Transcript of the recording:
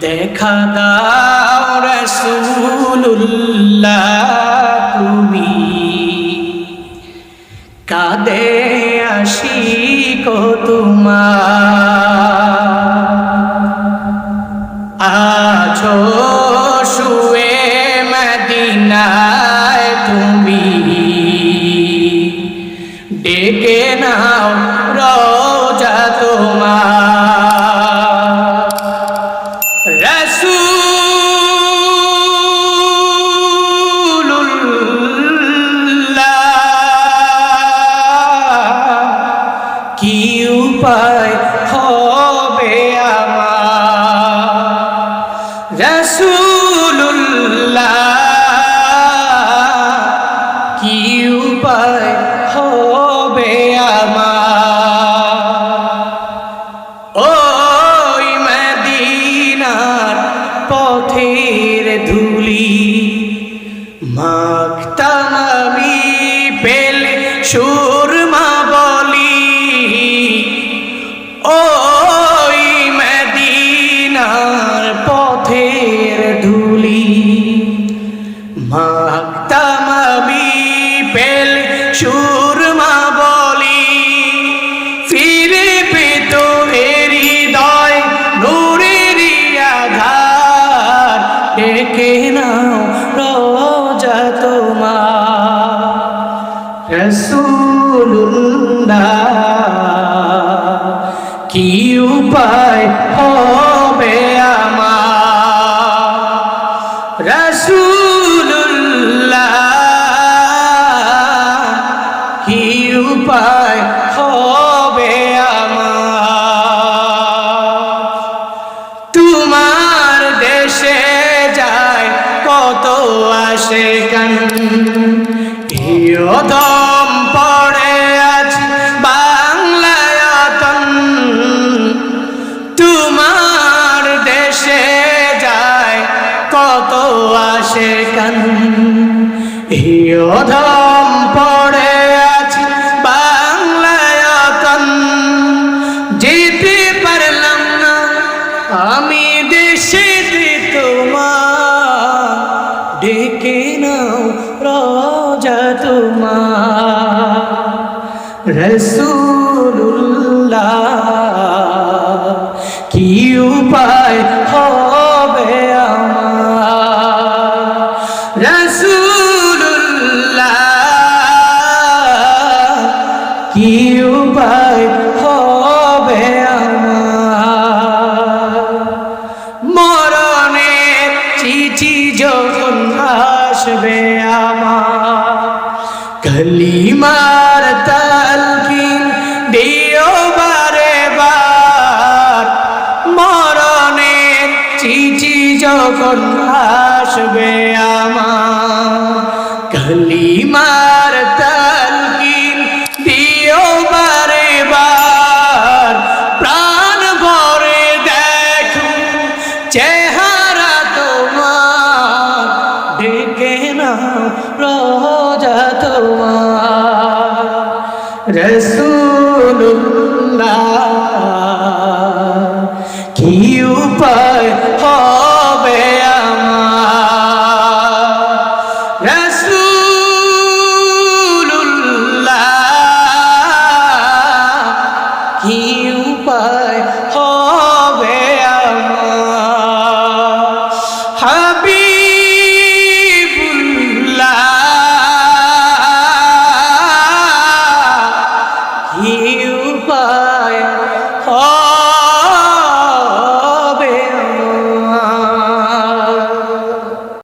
দেখা দাও রাসূলুল্লাহ তুমি, কাঁদে আশিক তোমার। আছো শুয়ে মদিনায় তুমি, ডেকে নাও রওজা তোমার। রাসূলুল্লাহ কি উপায় হবে আমার, রাসূলুল্লাহ কি উপায় হবে আমার। ওই মদিনার পথের ধুলি মাখতাম আমি, পেলে সুরমা বলি। ওই মদিনার পথের ধুলি মাখতাম আমি, পেলে সুরমা বলি। ফিরে পেত হৃদয় নূরের আধার, ডেকে নাও রওজা তোমার। রাসূলুল্লাহ কি উপায় হবে আমার, রাসূলুল্লাহ কি উপায় হবে আমার। তোমার দেশে যায় কত আশিকান, হিয়দম পড়ে আছে বাংলায়তন। তোমার দেশে যায় কত আশিকান, হিয়দম পড়ে আছে বাংলায়তন। যেতে পারলাম না আমি দেশে তোমার, ডেকে নাও রওজা তোমার। রাসূলুল্লাহ কি উপায় হবে আমার, রাসূলুল্লাহ কি উপায় হবে আমার। মরণের চিঠি যখন আসবে আমার, কালিমার তালকিন দিও বারে বার। মরণের চিঠি যখন আসবে আমার, কালিমার তালকিন দিও বারে বার। প্রাণ ভরে দেখো চেহারা তোমার, ডেকে নাও রওজা তোমার। রাসূল